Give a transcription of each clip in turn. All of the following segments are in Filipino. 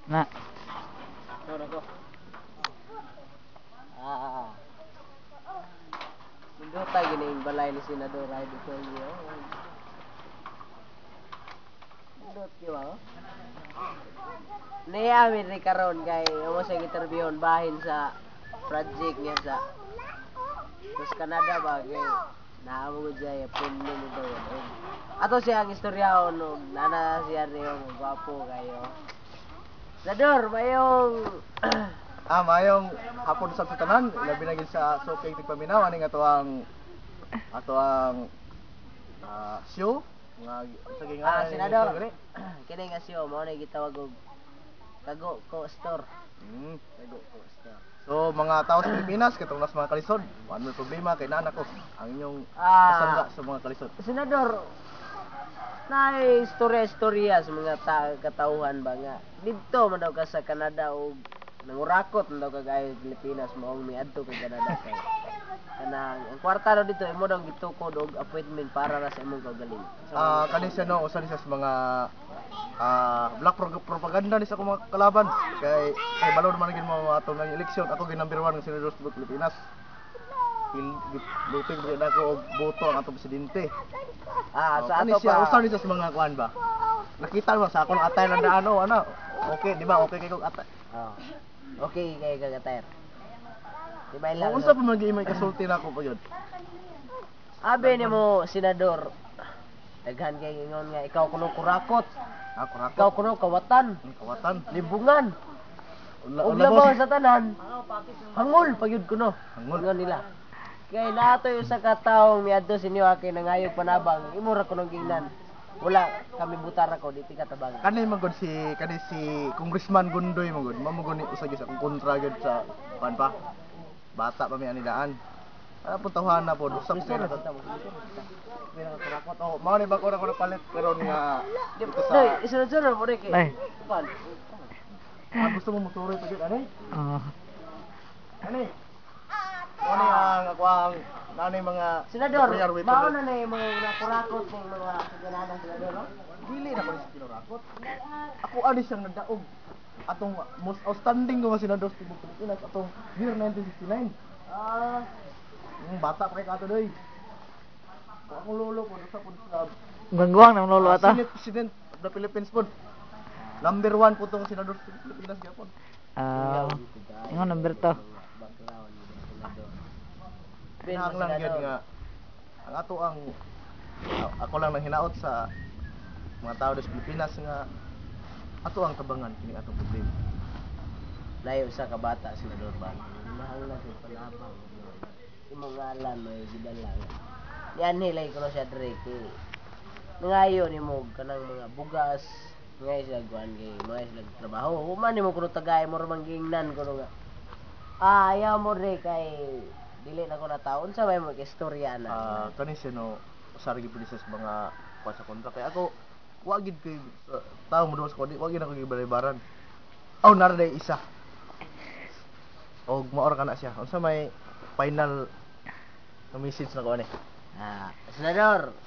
Na. Ano ko? Ah. Nindota gining balay ni Senador ay dito niyo. Nindot ki ba? Niya mi karon kay amo sa interviewon bahin sa project niya sa Canada ba kay naamo jay appointment ni daw. Ato siya ang istoryahon no nana siya niyo gwapo kayo. Senador, mayong Mayong hapon sa tanan, labi na gid sa Sokay Tigpaminaw ani ato ang show nga sige nga Senador. Kini nga siyo mao na gitawag og Kago ko store. Kago ko store. So mga tao sa Pilipinas katong nas mga kalisod, wala may problema kay nana ko ang inyong kasangga sa mga kalisod. Senador, naay istorya-istorya sa mga katauhan ba nga didto man daw ka sa Canada o nangurakot man daw ka gayud Pilipinas maong miadto ka Canada kay kanang ang kwarta daw dito imo daw gitukod og appointment para ra sa imong kaugaling. Kani siya no usa siya sa mga black propaganda ni sa akong mga kalaban kay balod man gid mo atong eleksyon ako gi number 1 nga senador sa Pilipinas. Buting gid ako og boto ang atong presidente. Sa ato siya pa usa ni sa mga kuan ba. Nakita mo sa akong atay lang na ano. Okay, di ba? Okay kay kog atay. Okay kay kagatayer. Di ba lang? Unsa pa mag-imay kasulti nako pa gyud? Abi nimo senador. Daghan kay ingon nga ikaw kuno kurakot. Kurakot. Ikaw kuno kawatan. Kawatan. Libungan. Ug labaw sa tanan. Hangol pagyud kuno. Hangol nila. Kay nato yung sa kataong miadto sinyo kay nangayog panabang imo ra kuno gingnan. Wala kami butar ako diti katabang. Kani magod si Congressman Gundoy magod. Mamugod ni usag sa kontra gyud sa pan pa. Bata pa mi ani daan. Puntahan na po usap sa ito. Pero kurakot mao ni ba ko palit pero nga dito sa isunod-sunod mo rin kay. Gusto mo motoray pa gyud ani? Ani? Ano ang ako ang nanay mga senador, mao na yung mga nakurakot ng mga kagananang senador, no? Dili na ko ni kinurakot. Ako ani siyang nagdaog. Atong most outstanding nga senador sa Pilipinas atong year 1969. Yung bata pa kay kato doy. Ako lolo ko sa pud sa Gangguang nang lolo ata. President of the Philippines pod. Number 1 po tong senador sa Pilipinas gyapon. Ingon number to. Ang lang gyud nga ang ato ang ako lang nang hinaot sa mga tao sa Pilipinas nga ato ang tabangan kini atong problema. Layo sa kabata senador ba. Mahal na sa panabang. Imong ngalan may gidalang. Yan hilay ko siya dire kay ngayon nimo kanang mga bugas ngay siya guan kay mga sila trabaho. Human nimo kuno tagay mo ramang gingnan kuno nga. Ayaw mo re kay dili na ko na taon sa may mga istorya na. Kani siya no sargi pulis sa mga sa kontra kay ako wa gid kay tao mo sa kodi wa gid ako gibalibaran. Nara day isa. Og maor kana siya. Unsa may final na message na ko ani? Senador,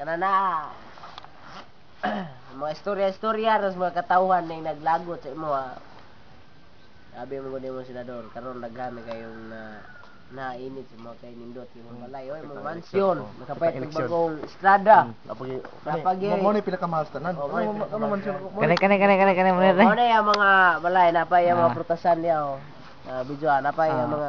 kana na mga istorya-istorya ras mga katawhan na naglagot sa imo. Sabi mo gud mo senador, karon daghan kayong nainit sa mga kay nindot yung balay oy mga mansyon nakapait ng bagong estrada napagi mo ni pila ka mahal tanan ano mansyon Kani mo ni. Mo na yung mga balay napay yung mga prutasan niya video napay yung mga